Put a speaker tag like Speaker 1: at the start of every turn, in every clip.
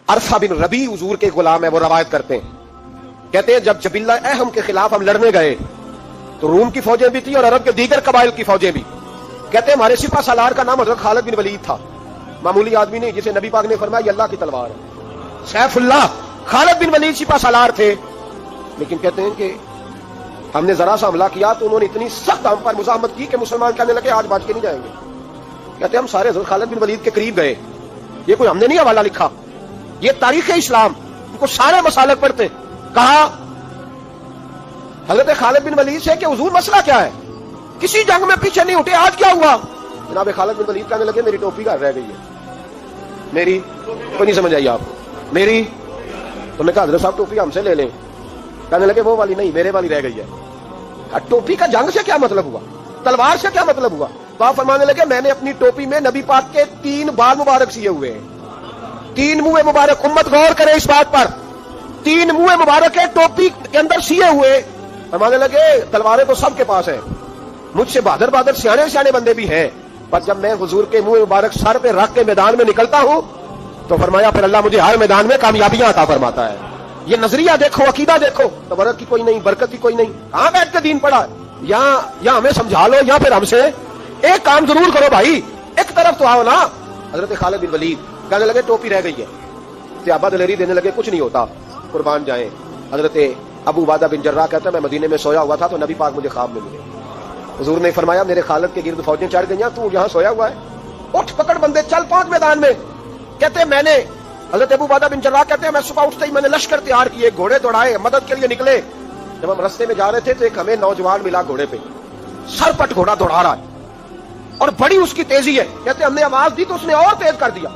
Speaker 1: अरफा बिन रबी हुजूर के गुलाम है, वो रवायत करते हैं, कहते हैं जब जबिल्ला अहम के खिलाफ हम लड़ने गए तो रूम की फौजें भी थी और अरब के दीगर कबाइल की फौजें भी। कहते हैं हमारे सिपा सालार का नाम हजरत खालिद बिन वलीद था, मामूली आदमी नहीं जिसे नबी पाक ने फरमाया ये अल्लाह की तलवार है। सैफुल्लाह खालिद बिन वलीद सिपा सालार थे, लेकिन कहते हैं कि हमने जरा सा हमला किया तो उन्होंने इतनी सख्त हम पर मुजाहमत की कि मुसलमान कहने लगे आज बच के नहीं जाएंगे। कहते हैं हम सारे हजरत खालिद बिन वलीद के करीब गए, ये कोई हमने नहीं हवाला लिखा, ये तारीख इस्लाम, इनको सारे मसालक पढ़ते। कहा हजरत खालिद बिन वलीद से कि हुजूर मसला क्या है, किसी जंग में पीछे नहीं उठे, आज क्या हुआ? जनाब खालिद बिन वलीद कहने लगे मेरी टोपी घर रह गई है। मेरी कोई नहीं समझ आई आपको? मेरी उन्होंने कहा हजरत साहब टोपी हमसे ले लें। कहने लगे वो वाली नहीं, मेरे वाली रह गई है। टोपी का जंग से क्या मतलब हुआ, तलवार से क्या मतलब हुआ? तो आप फरमाने लगे मैंने अपनी टोपी में नबी पाक के 3 बाल मुबारक सिए हुए हैं, 3 मुंह मुबारक। उम्मत गौर करे इस बात पर, 3 मुंह मुबारक है टोपी के अंदर सिए हुए। फरमाने लगे तलवारें तो सबके पास है, मुझसे बहादुर बहादुर सियाने सियाने बंदे भी हैं, पर जब मैं हुजूर के मुंह मुबारक सर पे रख के मैदान में निकलता हूं तो फरमाया फिर अल्लाह मुझे हर मैदान में कामयाबियां अता फरमाता है। ये नजरिया देखो, अकीदा देखो, तबरक की कोई नहीं, बरकत की कोई नहीं। कहां बैठ के दीन पड़ा? या हमें समझा लो या फिर हमसे एक काम जरूर करो भाई, एक तरफ तो आओ ना। हजरत खालिद बिन वलीद कहने लगे टोपी रह गई है। सहाबा दलेरी देने लगे कुछ नहीं होता, कुर्बान जाए। हजरत अबू उबादा बिन जर्राह कहता है मैं मदीने में सोया हुआ था तो नबी पाक मुझे ख्वाब में मिले, हुजूर ने फरमाया मेरे खालिद के गिर्द फौजें चढ़ गई, तू यहां सोया हुआ है, उठ पकड़ बंदे चल पहुंच मैदान में। कहते मैंने हजरत अबू उबादा बिन जर्राह कहते हैं मैं सुबह उठते ही मैंने लश्कर तैयार किए, घोड़े दौड़ाए, मदद के लिए निकले। जब हम रास्ते में जा रहे थे तो एक हमें नौजवान मिला घोड़े पे, सरपट घोड़ा दौड़ा रहा है और बड़ी उसकी तेजी है। कहते हमने आवाज दी तो उसने और तेज कर दिया।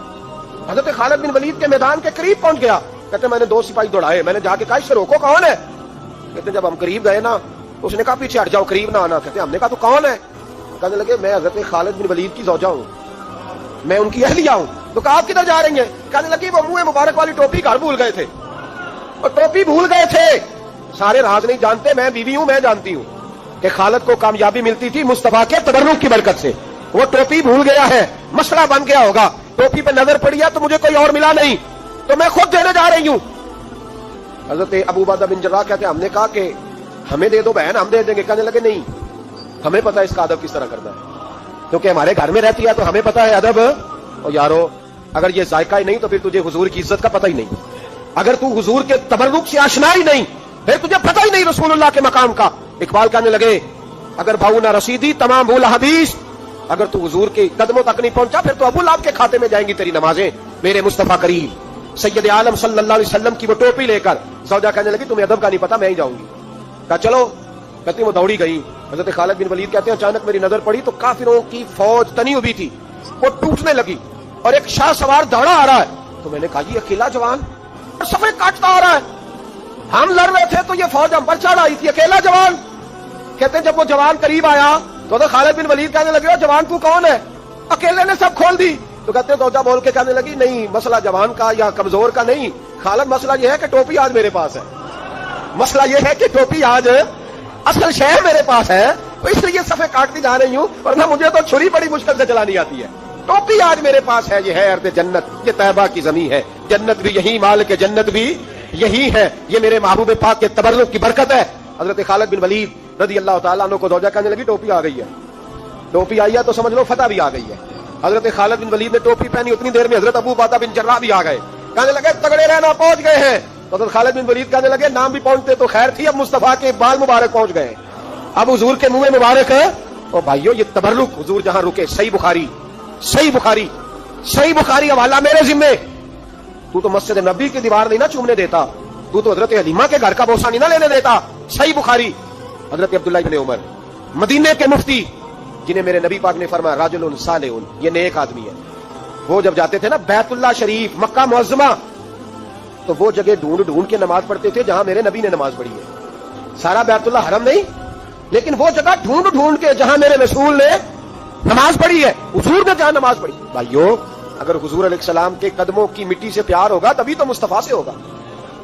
Speaker 1: हजरत खालिद बिन वलीद के मैदान के करीब पहुंच गया। कहते मैंने 2 सिपाही दौड़ाए, मैंने जाके कहा इससे रोको कौन है? कहते जब हम करीब गए ना उसने कहा पीछे हट जाओ, करीब ना आना। कहते हमने कहा तो कौन है? कहने लगे मैं हजरत खालिद बिन वलीद की ज़ौजा हूं, मैं उनकी अहलिया हूं। तो कहा आप किधर जा रही हैं? कहने लगी वो मुंह मुबारक वाली टोपी घर भूल गए थे, और टोपी भूल गए थे। सारे राज नहीं जानते, मैं बीवी हूं, मैं जानती हूं कि खालिद को कामयाबी मिलती थी मुस्तफा के तबर्रुक की बरकत से। वो टोपी भूल गया है, मसला बन गया होगा, टोपी पे नजर पड़ी है तो मुझे कोई और मिला नहीं तो मैं खुद देने जा रही हूं। हजरत अबू उबादा बिन जर्राह कहते हमने कहा कि हमें दे दो बहन, हम दे देंगे। कहने लगे नहीं, हमें पता है इसका अदब किस तरह करना है, क्योंकि हमारे घर में रहती है तो हमें पता है अदब। और यारो अगर ये जायका ही नहीं तो फिर तुझे हुजूर की इज्जत का पता ही नहीं, अगर तू हुजूर के तबर्रुक से आशना ही नहीं फिर तुझे पता ही नहीं रसूलुल्लाह के मकाम का। इकबाल कहने लगे अगर भाऊ ना रसीदी तमाम भूल हदीस, अगर तू हुजूर के कदमों तक नहीं पहुंचा फिर तो अबू लाब के खाते में जाएंगी तेरी नमाजें। मेरे मुस्तफा करीम सैयद आलम सल्लल्लाहु अलैहि वसल्लम की वो टोपी लेकर सौदा कहने लगी तुम्हें अदब का नहीं पता, मैं ही जाऊंगी। कहा चलो, कहती वो दौड़ी गई। हजरत खालिद बिन वलीद कहते हैं अचानक मेरी नजर पड़ी तो काफिरों की फौज तनी हुई थी, वो टूटने लगी और एक शाह सवार दौड़ा आ रहा है। तो मैंने कहा ये अकेला जवान और सफेद काटता आ रहा है, हम लड़ रहे थे तो ये फौज हम पर चढ़ आई थी, अकेला जवान। कहते हैं जब वो जवान करीब आया तो खालिद बिन वलीद कहने लगे जवान तू कौन है? अकेले ने सब खोल दी। तो कहते दौजा बोल के कहने लगी नहीं, मसला जवान का या कमजोर का नहीं खालिद, मसला ये है कि टोपी आज मेरे पास है, मसला ये है कि टोपी आज असल शय मेरे पास है तो इसलिए सफे काटती जा रही हूं, वरना मुझे तो छुरी बड़ी मुश्किल से चलानी आती है। टोपी आज मेरे पास है, ये है अर्द जन्नत, ये तैबा की जमीन है, जन्नत भी यही, माल के जन्नत भी यही है, ये मेरे महबूब पाक के तबर्रुक की बरकत है। हजरत खालिद बिन वलीद रज़ी अल्लाह ताला अन्हु को दौजा कहने लगी टोपी आ गई है, टोपी आई है तो समझ लो फतह भी आ गई है। हजरत खालिद बिन वलीद ने टोपी पहनी, उतनी देर में हजरत अबू उबादा बिन जर्राह भी आ गए। कहने लगे तगड़े रहना, पहुंच गए हैं। तो हजरत खालिद बिन वलीद कहने लगे नाम भी पहुंचते तो खैर थी, अब मुस्तफा के बाल मुबारक पहुंच गए, अब हुजूर के मुंह मुबारक है। और भाइयों ये तबर्रुक हुजूर जहां रुके, सही बुखारी हवाला मेरे जिम्मे। तू तो मस्जिद नबी की दीवार नहीं ना चूमने देता, तू तो हजरत हलीमा के घर का बोसा नहीं ना लेने देता। सही बुखारी। हजरत अब्दुल्ला इब्न उमर मदीने के मुफ्ती, जिन्हें मेरे नबी पाक ने फरमाया राजुलुन सालिहुन, ये नेक आदमी है। वो जब जाते थे ना बैतुल्लाह शरीफ, मक्का मुअज्जमा, तो वो जगह ढूंढ ढूंढ के नमाज पढ़ते थे जहां मेरे नबी ने नमाज पढ़ी है। सारा बैतुल्लाह हरम नहीं, लेकिन वो जगह ढूंढ ढूंढ के जहां मेरे रसूल ने नमाज पढ़ी है, हुजूर ने जहां नमाज पढ़ी। भाइयों अगर हुजूर अलैहिस्सलाम के कदमों की मिट्टी से प्यार होगा तभी तो मुस्तफा से होगा,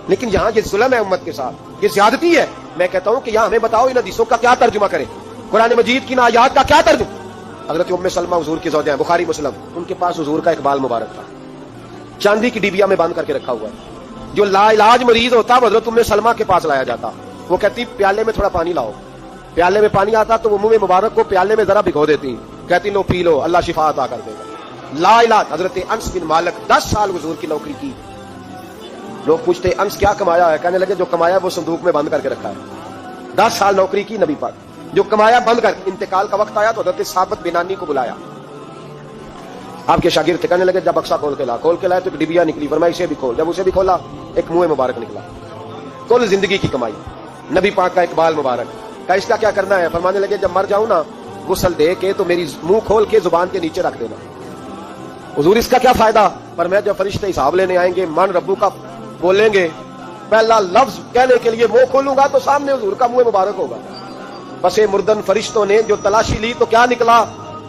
Speaker 1: लेकिन यहां ये जुल्म है उम्मत के साथ, ये ज्यादती है। मैं कहता हूं कि यहां हमें बताओ इन हदीसों का क्या तर्जुमा करें, कुरान मजीद की आयात का क्या तर्जुमा। हजरत उम्मे सलमा हुजूर की ज़ौजा हैं, बुखारी मुस्लिम, उनके पास हुजूर का एक बाल मुबारक था, चांदी की डिबिया में बंद करके रखा हुआ है। जो लाइलाज मरीज होता हजरत उम्मे सलमा के पास लाया जाता, वो कहती प्याले में थोड़ा पानी लाओ, प्याले में पानी आता तो वो मुंह मुबारक को प्याले में जरा भिगो देती, कहती लो पी लो, अल्लाह शिफा अता कर देगा। लाइलाज हजरत अंस बिन मालिक 10 साल हुजूर की नौकरी की। लोग पूछते अंस क्या कमाया है, कहने लगे जो कमाया वो संदूक में बंद करके रखा है। 10 साल नौकरी की नबी पाक, जो कमाया बंद कर। इंतकाल का वक्त आया तो हजरत साबित बिनानी को बुलाया, आपके शागिर्द थे, कहने लगे जब बक्सा खोल के लाए तो डिबिया निकली, फरमाया इसे भी खोल। जब उसे भी खोला एक मुंह मुबारक निकला, कुल जिंदगी की कमाई। नबी पाक का इकबाल मुबारक का इसका क्या करना है, फरमाने लगे जब मर जाऊं ना गुस्ल दे के तो मेरी मुंह खोल के जुबान के नीचे रख देना। हुजूर इसका क्या फायदा, पर मैं जब फरिश्ते हिसाब लेने आएंगे मन रब्बू का बोलेंगे, पहला लफ्ज कहने के लिए मुंह खोलूंगा तो सामने हुजूर का मुंह मुबारक होगा। बस मुर्दन फरिश्तों ने जो तलाशी ली तो क्या निकला,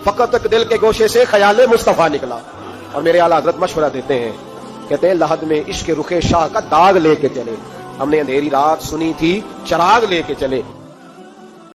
Speaker 1: फकत तक दिल के गोशे से ख्याल मुस्तफा निकला। और मेरे आला हजरत मशवरा देते हैं, कहते हैं लहद में इश्क रुखे शाह का दाग लेके चले, हमने अंधेरी रात सुनी थी चराग लेके चले।